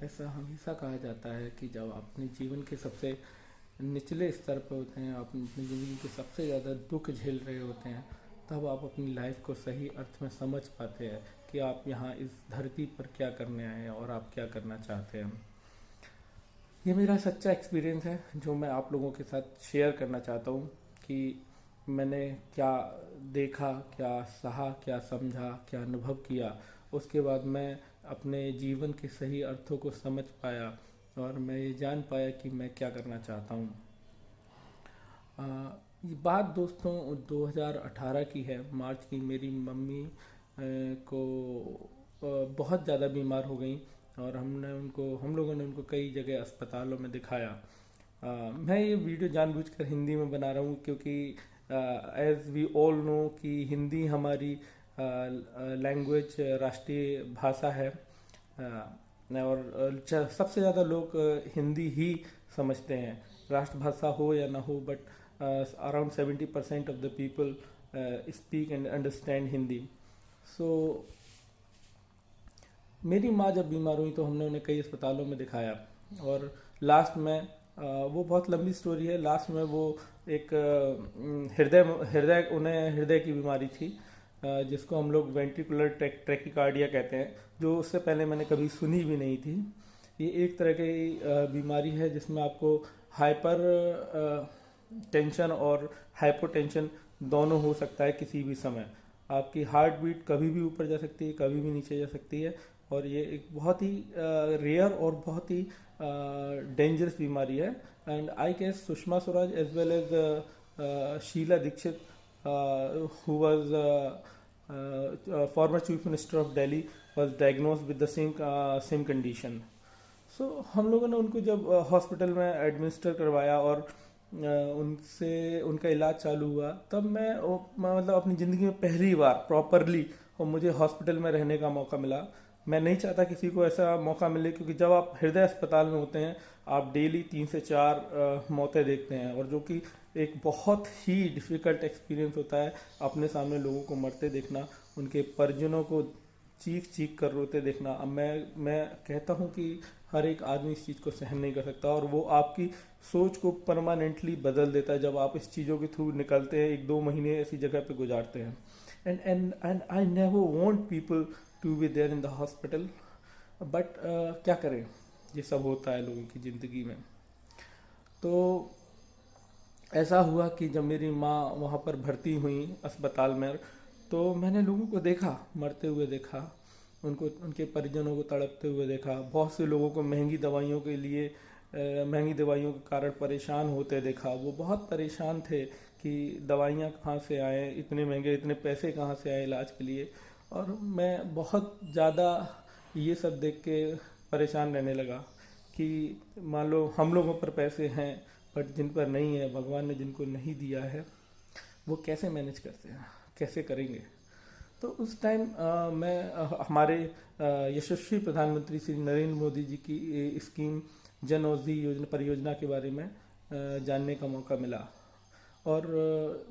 ऐसा हमेशा कहा जाता है कि जब आप अपने जीवन के सबसे निचले स्तर पर होते हैं, आप अपनी ज़िंदगी के सबसे ज़्यादा दुख झेल रहे होते हैं, तब आप अपनी लाइफ को सही अर्थ में समझ पाते हैं कि आप यहाँ इस धरती पर क्या करने आए हैं और आप क्या करना चाहते हैं। ये मेरा सच्चा एक्सपीरियंस है जो मैं आप लोगों के साथ शेयर करना चाहता हूँ कि मैंने क्या देखा, क्या सहा, क्या समझा, क्या अनुभव किया। उसके बाद मैं अपने जीवन के सही अर्थों को समझ पाया और मैं ये जान पाया कि मैं क्या करना चाहता हूँ। अ, ये बात दोस्तों 2018 की है, मार्च की। मेरी मम्मी को बहुत ज़्यादा बीमार हो गई और हम लोगों ने उनको कई जगह अस्पतालों में दिखाया। मैं ये वीडियो जानबूझकर हिंदी में बना रहा हूँ क्योंकि एज वी ऑल नो कि हिंदी हमारी लैंग्वेज, राष्ट्रीय भाषा है। और सबसे ज़्यादा लोग हिंदी ही समझते हैं, राष्ट्रभाषा हो या ना हो, but around 70% of the people speak and understand Hindi. So मेरी माँ जब बीमार हुई तो हमने उन्हें कई अस्पतालों में दिखाया और लास्ट में वो बहुत लंबी स्टोरी है। लास्ट में वो एक हृदय हृदय उन्हें हृदय की बीमारी थी, जिसको हम लोग वेंट्रिकुलर ट्रैकिकार्डिया कहते हैं, जो उससे पहले मैंने कभी सुनी भी नहीं थी। ये एक तरह की बीमारी है जिसमें आपको हाइपर टेंशन और हाइपोटेंशन दोनों हो सकता है किसी भी समय। आपकी हार्ट बीट कभी भी ऊपर जा सकती है, कभी भी नीचे जा सकती है। और ये एक बहुत ही रेयर और बहुत ही डेंजरस बीमारी है। And I guess Sushma Swaraj as well as Sheila Dikshit, who was former chief minister of Delhi, was diagnosed with the same condition. सो हम लोगों ने उनको जब हॉस्पिटल में एडमिनिस्टर करवाया और उनसे उनका इलाज चालू हुआ, तब मैं मतलब अपनी ज़िंदगी में पहली बार प्रॉपरली और मुझे हॉस्पिटल में रहने का मौका मिला। मैं नहीं चाहता किसी को ऐसा मौका मिले, क्योंकि जब आप हृदय अस्पताल में होते हैं आप डेली 3 से 4 मौतें देखते हैं, और जो कि एक बहुत ही डिफ़िकल्ट एक्सपीरियंस होता है अपने सामने लोगों को मरते देखना, उनके परिजनों को चीख चीख कर रोते देखना। अब मैं कहता हूँ कि हर एक आदमी इस चीज़ को सहन नहीं कर सकता, और वो आपकी सोच को परमानेंटली बदल देता है जब आप इस चीज़ों के थ्रू निकलते हैं, 1-2 महीने ऐसी जगह पे गुजारते हैं। And I never want people to be there in the hospital, but क्या करें, ये सब होता है लोगों की ज़िंदगी में। तो ऐसा हुआ कि जब मेरी माँ वहाँ पर भर्ती हुई अस्पताल में, तो मैंने लोगों को देखा, मरते हुए देखा, उनको उनके परिजनों को तड़पते हुए देखा, बहुत से लोगों को महंगी दवाइयों के लिए महंगी दवाइयों के कारण परेशान होते देखा। वो बहुत परेशान थे कि दवाइयाँ कहाँ से आए, इतने महंगे, इतने पैसे कहाँ से आए इलाज के लिए। और मैं बहुत ज़्यादा ये सब देख के परेशान रहने लगा कि मान लो हम लोगों पर पैसे हैं, बट जिन पर नहीं है, भगवान ने जिनको नहीं दिया है, वो कैसे मैनेज करते हैं, कैसे करेंगे। तो उस टाइम हमारे यशस्वी प्रधानमंत्री श्री नरेंद्र मोदी जी की स्कीम जन औषधि योजना परियोजना के बारे में जानने का मौका मिला। और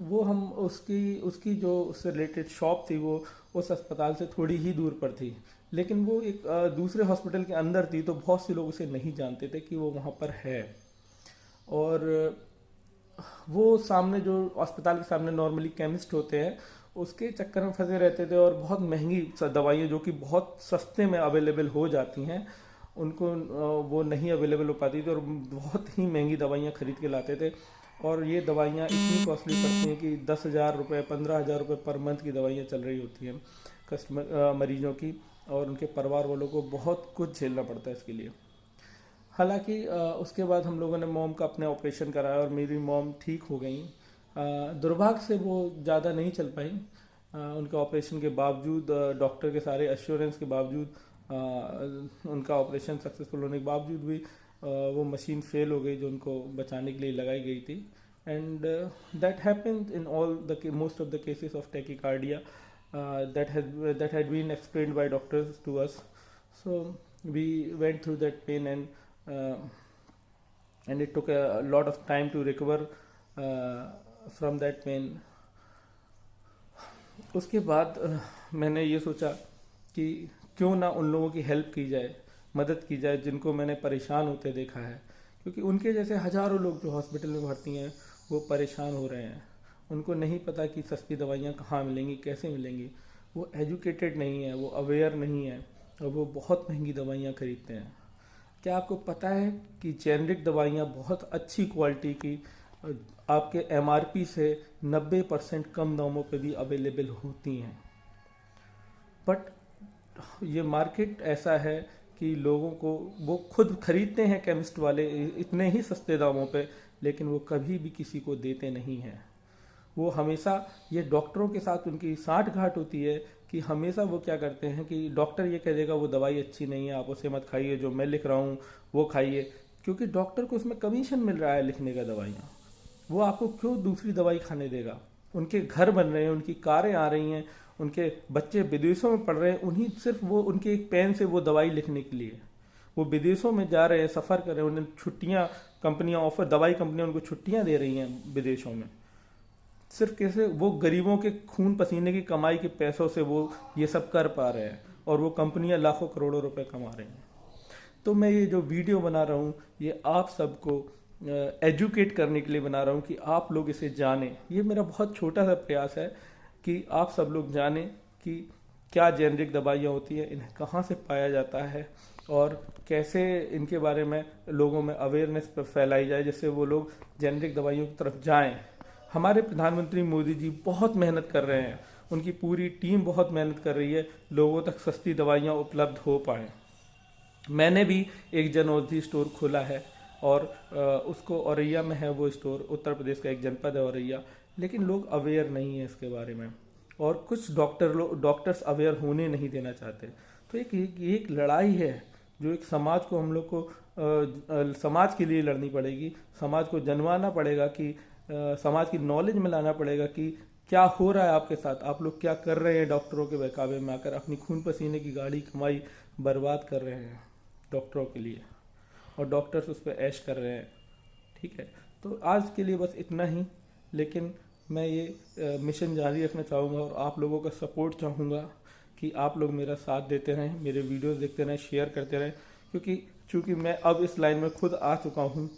वो हम उसकी उसकी जो उससे रिलेटेड शॉप थी, वो उस अस्पताल से थोड़ी ही दूर पर थी, लेकिन वो एक दूसरे हॉस्पिटल के अंदर थी, तो बहुत से लोग उसे नहीं जानते थे कि वो वहाँ पर है। और वो सामने जो अस्पताल के सामने नॉर्मली केमिस्ट होते हैं, उसके चक्कर में फंसे रहते थे, और बहुत महंगी दवाइयाँ जो कि बहुत सस्ते में अवेलेबल हो जाती हैं, उनको वो नहीं अवेलेबल हो पाती थी, और बहुत ही महंगी दवाइयाँ खरीद के लाते थे। और ये दवाइयाँ इतनी कॉस्टली पड़ती हैं कि 10,000 रुपये, 15,000 रुपये पर मंथ की दवाइयाँ चल रही होती हैं कस्टमर मरीजों की, और उनके परिवार वालों को बहुत कुछ झेलना पड़ता है इसके लिए। हालांकि उसके बाद हम लोगों ने मॉम का अपने ऑपरेशन कराया और मेरी मॉम ठीक हो गई। दुर्भाग्य से वो ज़्यादा नहीं चल पाई। उनके ऑपरेशन के बावजूद, डॉक्टर के सारे एश्योरेंस के बावजूद, उनका ऑपरेशन सक्सेसफुल होने के बावजूद भी वो मशीन फेल हो गई जो उनको बचाने के लिए लगाई गई थी। And that happened in all the most of the cases of tachycardia that had been explained by doctors to us. So we went through that pain, uh, and it took a lot of time to recover from that pain. उसके बाद मैंने ये सोचा कि क्यों ना उन लोगों की हेल्प की जाए मदद की जाए, जिनको मैंने परेशान होते देखा है, क्योंकि उनके जैसे हज़ारों लोग जो हॉस्पिटल में भर्ती हैं वो परेशान हो रहे हैं। उनको नहीं पता कि सस्ती दवाइयाँ कहाँ मिलेंगी, कैसे मिलेंगी। वो एजुकेटेड नहीं है, वो अवेयर नहीं है, और वो बहुत महंगी दवाइयाँ खरीदते हैं। क्या आपको पता है कि जेनरिक दवाइयाँ बहुत अच्छी क्वालिटी की आपके एमआरपी से 90% कम दामों पे भी अवेलेबल होती हैं? बट ये मार्केट ऐसा है कि लोगों को, वो खुद खरीदते हैं केमिस्ट वाले इतने ही सस्ते दामों पे, लेकिन वो कभी भी किसी को देते नहीं हैं। वो हमेशा, ये डॉक्टरों के साथ उनकी साठ घाट होती है कि हमेशा वो क्या करते हैं कि डॉक्टर ये कह देगा वो दवाई अच्छी नहीं है, आप उसे मत खाइए, जो मैं लिख रहा हूँ वो खाइए, क्योंकि डॉक्टर को उसमें कमीशन मिल रहा है लिखने का दवाइयाँ। वो आपको क्यों दूसरी दवाई खाने देगा? उनके घर बन रहे हैं, उनकी कारें आ रही हैं, उनके बच्चे विदेशों में पढ़ रहे हैं, उन्हीं सिर्फ वो उनके एक पेन से वो दवाई लिखने के लिए वो विदेशों में जा रहे हैं, सफ़र कर रहे हैं, उन्हें छुट्टियाँ कंपनियाँ ऑफर, दवाई कंपनियाँ उनको छुट्टियाँ दे रही हैं विदेशों में। सिर्फ कैसे वो गरीबों के खून पसीने की कमाई के पैसों से वो ये सब कर पा रहे हैं, और वो कंपनियां लाखों करोड़ों रुपए कमा रही हैं। तो मैं ये जो वीडियो बना रहा हूँ, ये आप सबको एजुकेट करने के लिए बना रहा हूँ कि आप लोग इसे जानें। ये मेरा बहुत छोटा सा प्रयास है कि आप सब लोग जानें कि क्या जेनरिक दवाइयाँ होती हैं, इन्हें कहाँ से पाया जाता है, और कैसे इनके बारे में लोगों में अवेयरनेस फैलाई जाए, जिससे वो लोग जेनरिक दवाइयों की तरफ जाएं। हमारे प्रधानमंत्री मोदी जी बहुत मेहनत कर रहे हैं, उनकी पूरी टीम बहुत मेहनत कर रही है, लोगों तक सस्ती दवाइयाँ उपलब्ध हो पाएँ। मैंने भी एक जन औषधि स्टोर खोला है, और उसको औरैया में है वो स्टोर, उत्तर प्रदेश का एक जनपद है औरैया, लेकिन लोग अवेयर नहीं है इसके बारे में, और कुछ डॉक्टर्स अवेयर होने नहीं देना चाहते। तो एक लड़ाई है जो एक समाज को, हम लोग को समाज के लिए लड़नी पड़ेगी। समाज को जनवाना पड़ेगा कि समाज की नॉलेज में लाना पड़ेगा कि क्या हो रहा है आपके साथ, आप लोग क्या कर रहे हैं डॉक्टरों के बहकावे में आकर, अपनी खून पसीने की गाड़ी कमाई बर्बाद कर रहे हैं डॉक्टरों के लिए, और डॉक्टर्स उस पर ऐश कर रहे हैं। ठीक है, तो आज के लिए बस इतना ही, लेकिन मैं ये मिशन जारी रखना चाहूँगा, और आप लोगों का सपोर्ट चाहूँगा कि आप लोग मेरा साथ देते रहें, मेरे वीडियोस देखते रहें, शेयर करते रहें, क्योंकि चूँकि मैं अब इस लाइन में खुद आ चुका हूँ,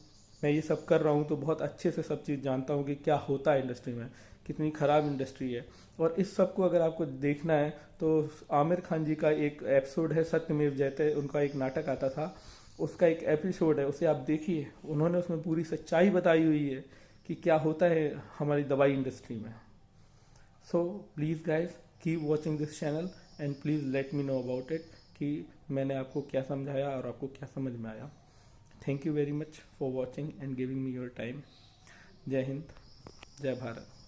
मैं ये सब कर रहा हूँ, तो बहुत अच्छे से सब चीज़ जानता हूँ कि क्या होता है इंडस्ट्री में, कितनी ख़राब इंडस्ट्री है। और इस सब को अगर आपको देखना है तो आमिर खान जी का एक एपिसोड है सत्यमेव जयते, उनका एक नाटक आता था, उसका एक एपिसोड है, उसे आप देखिए। उन्होंने उसमें पूरी सच्चाई बताई हुई है कि क्या होता है हमारी दवाई इंडस्ट्री में। So please guys keep watching this channel, and please let me know about it कि मैंने आपको क्या समझाया और आपको क्या समझ में आया। Thank you very much for watching and giving me your time. Jai Hind, Jai Bharat.